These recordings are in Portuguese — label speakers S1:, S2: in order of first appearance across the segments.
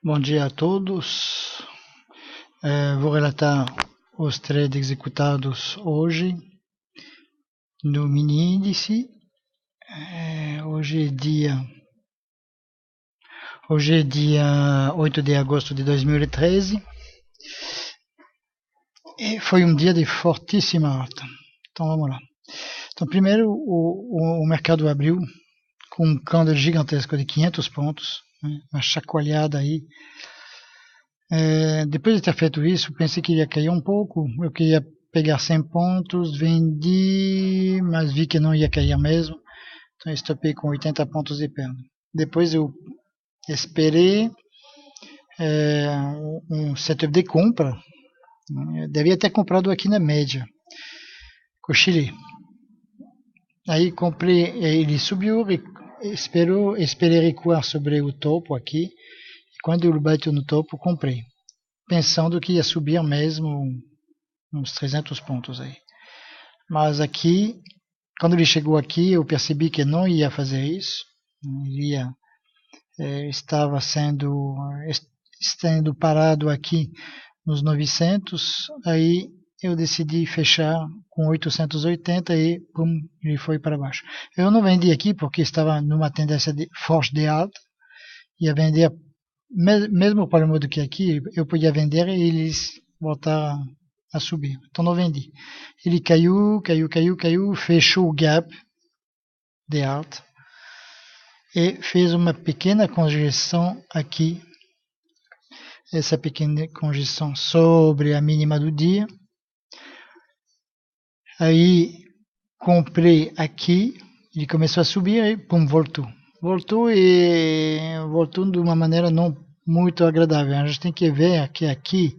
S1: Bom dia a todos. Vou relatar os trades executados hoje no mini índice. Hoje é dia 8 de agosto de 2013 e foi um dia de fortíssima alta. Então vamos lá. Então primeiro o mercado abriu com um candle gigantesco de 500 pontos, né? Uma chacoalhada aí. Depois de ter feito isso, pensei que ia cair um pouco, eu queria pegar 100 pontos, vendi, mas vi que não ia cair mesmo, então estopei com 80 pontos de perda. Depois eu esperei um setup de compra, eu devia ter comprado aqui na média, cochilei. Aí comprei, ele subiu, esperei recuar sobre o topo aqui, e quando ele bateu no topo, comprei, pensando que ia subir mesmo uns 300 pontos aí. Mas aqui, quando ele chegou aqui, eu percebi que não ia fazer isso. Ele estava sendo parado aqui nos 900. Aí eu decidi fechar com 880 e pum, ele foi para baixo. Eu não vendi aqui porque estava numa tendência forte de alta. Ia vender, mesmo para o modo que aqui, eu podia vender e eles voltaram a subir. Então não vendi. Ele caiu, fechou o gap de alta e fez uma pequena congesção aqui. Essa pequena congesão sobre a mínima do dia. Aí comprei aqui, ele começou a subir e pum, voltou. Voltou de uma maneira não muito agradável. A gente tem que ver que aqui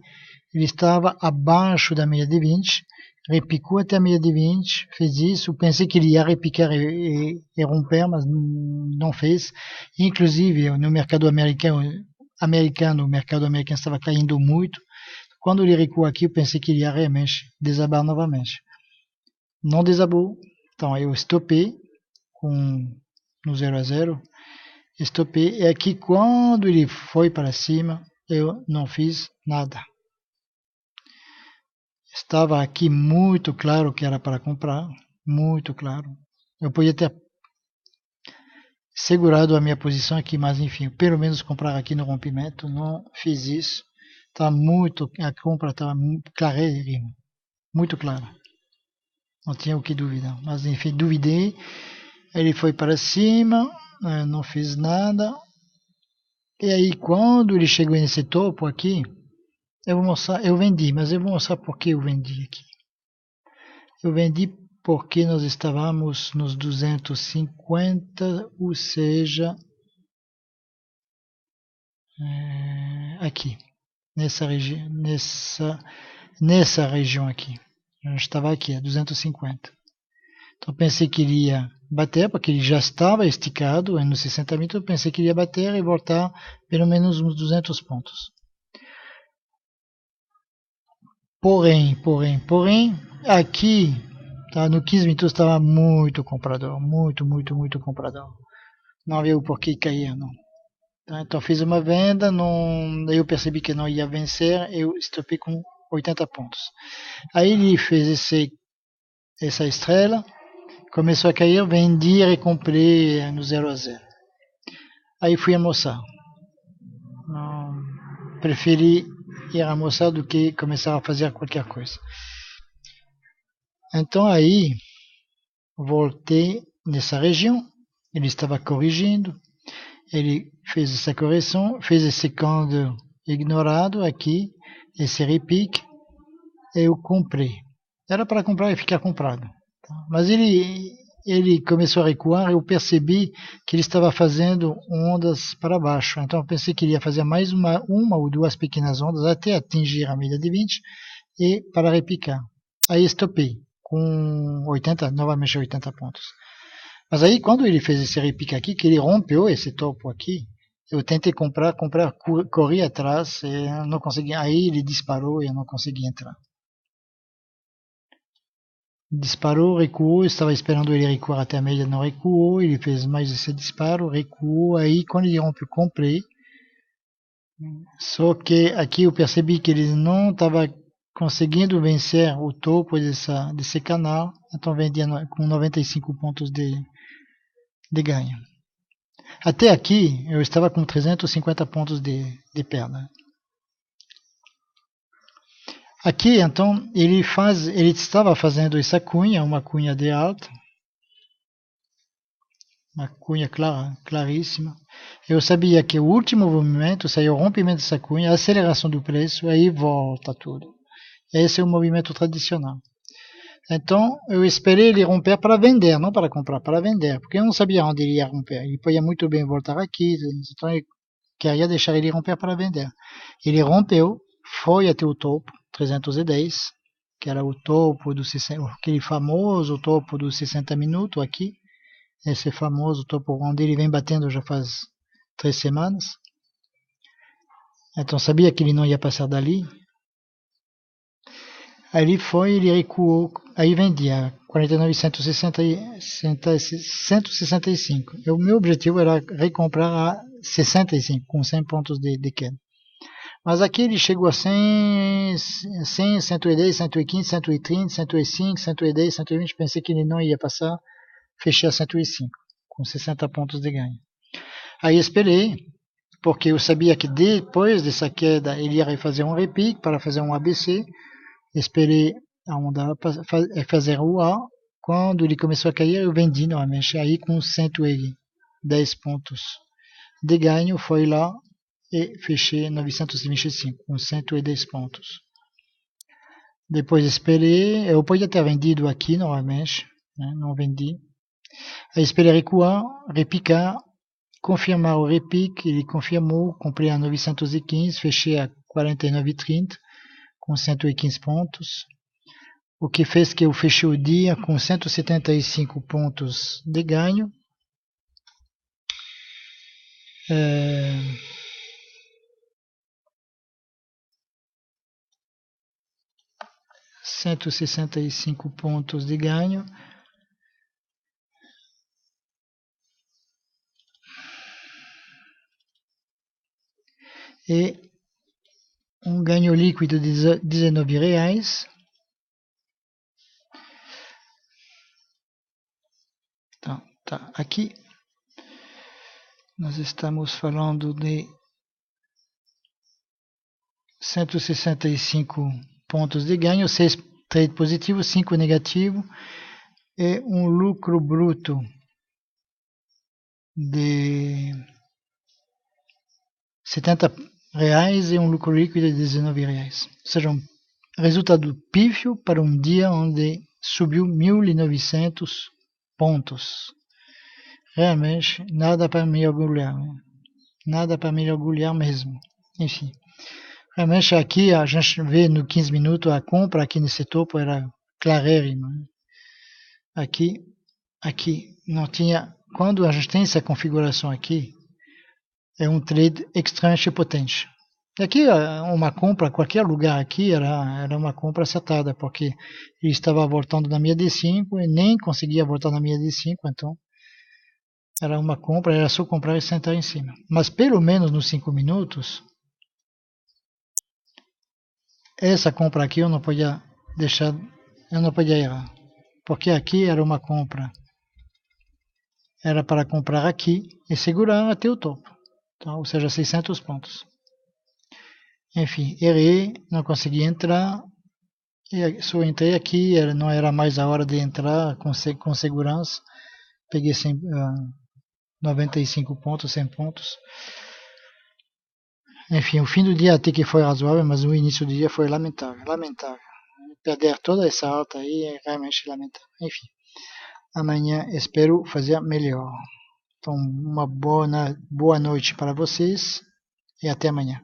S1: ele estava abaixo da média de 20, repicou até a média de 20, fez isso, pensei que ele ia repicar e romper, mas não fez. Inclusive, no mercado americano, o mercado americano estava caindo muito. Quando ele recuou aqui, eu pensei que ele ia realmente desabar novamente. Não desabou, então eu estopei no 0 a 0, estopei, e aqui quando ele foi para cima, eu não fiz nada. Estava aqui muito claro que era para comprar, muito claro. Eu podia ter segurado a minha posição aqui, mas enfim, pelo menos comprar aqui no rompimento, não fiz isso. A compra estava clarinha, muito clara. Não tinha o que duvidar. Mas enfim, duvidei. Ele foi para cima, não fiz nada. E aí, quando ele chegou nesse topo aqui, eu vou mostrar, eu vendi, mas eu vou mostrar por que eu vendi aqui. Eu vendi porque nós estávamos nos 250, ou seja, aqui, nessa região aqui. Eu estava aqui, a 250. Então pensei que ele ia bater, porque ele já estava esticado nos 60 mil, eu pensei que ele ia bater e voltar pelo menos uns 200 pontos. Porém, aqui, tá, no 15 minutos estava muito comprador, muito comprador. Não havia o porquê cair, não. Tá, então fiz uma venda, eu percebi que não ia vencer, eu estopei com 80 pontos. Aí ele fez essa estrela, começou a cair, vendi e comprei no 0 a 0. Aí fui almoçar. Preferi ir almoçar do que começar a fazer qualquer coisa. Então aí voltei nessa região, ele estava corrigindo, ele fez essa correção, fez esse candle ignorado aqui, esse repique, eu comprei. Era para comprar e ficar comprado. Mas ele começou a recuar, eu percebi que ele estava fazendo ondas para baixo. Então eu pensei que ele ia fazer mais uma ou duas pequenas ondas até atingir a média de 20 e para repicar. Aí estopei com 80, novamente 80 pontos. Mas aí quando ele fez esse repique aqui, que ele rompeu esse topo aqui, eu tentei comprar, corri atrás e não consegui. Aí ele disparou e eu não consegui entrar. Disparou, recuou, estava esperando ele recuar até a média, não recuou, ele fez mais esse disparo, recuou, aí quando ele rompeu, comprei, Só que aqui eu percebi que ele não estava conseguindo vencer o topo desse canal, então vendia com 95 pontos de ganho. Até aqui eu estava com 350 pontos de perda. Aqui então ele estava fazendo essa cunha, uma cunha de alta, uma cunha clara, claríssima. Eu sabia que o último movimento seria o rompimento dessa cunha, a aceleração do preço, aí volta tudo. Esse é o movimento tradicional. Então, eu esperei ele romper para vender, não para comprar, para vender, porque eu não sabia onde ele ia romper. Ele podia muito bem voltar aqui, então eu queria deixar ele romper para vender. Ele rompeu, foi até o topo, 310, que era o topo do aquele famoso topo dos 60 minutos aqui, esse famoso topo onde ele vem batendo já faz 3 semanas. Então sabia que ele não ia passar dali. Aí ele foi, ele recuou, aí vendia 49,165. O meu objetivo era recomprar a 65, com 100 pontos de queda. Mas aqui ele chegou a 100, 110, 115, 130, 105, 110, 120. Pensei que ele não ia passar. Fechei a 105, com 60 pontos de ganho. Aí esperei, porque eu sabia que depois dessa queda ele ia fazer um repique para fazer um ABC. Esperei a onda fazer o A. Quando ele começou a cair, eu vendi novamente. Aí com 110 pontos de ganho, foi lá e fechei 925 com 110 pontos. Depois esperei, eu podia ter vendido aqui novamente, né? Não vendi. Aí esperei recuar, repicar, confirmar o repique, ele confirmou, comprei a 915, fechei a 49,30 com 115 pontos. O que fez que eu fechei o dia com 175 pontos de ganho. 165 pontos de ganho. E um ganho líquido de R$19. Então, tá aqui. Nós estamos falando de 165 pontos de ganho, 6 trade positivo, 5 negativo e um lucro bruto de R$70 e um lucro líquido de R$19. Ou seja, um resultado pífio para um dia onde subiu 1.900 pontos. Realmente, nada para me orgulhar. Né? Nada para me orgulhar mesmo. Enfim. Realmente aqui a gente vê no 15 minutos a compra aqui nesse topo era clarérrima. Né? Aqui não tinha. Quando a gente tem essa configuração aqui, é um trade extremamente potente. E aqui uma compra, qualquer lugar aqui era uma compra acertada, porque ele estava voltando na minha D5 e nem conseguia voltar na minha D5, então era uma compra, era só comprar e sentar em cima. Mas pelo menos nos 5 minutos, essa compra aqui eu não podia deixar, eu não podia errar, porque aqui era uma compra, era para comprar aqui e segurar até o topo, tá? Ou seja, 600 pontos. Enfim, errei, não consegui entrar, e só entrei aqui, não era mais a hora de entrar com segurança, peguei 95 pontos, 100 pontos. Enfim, o fim do dia até que foi razoável, mas o início do dia foi lamentável, lamentável. Perder toda essa alta aí é realmente lamentável. Enfim, amanhã espero fazer melhor. Então, uma boa noite para vocês e até amanhã.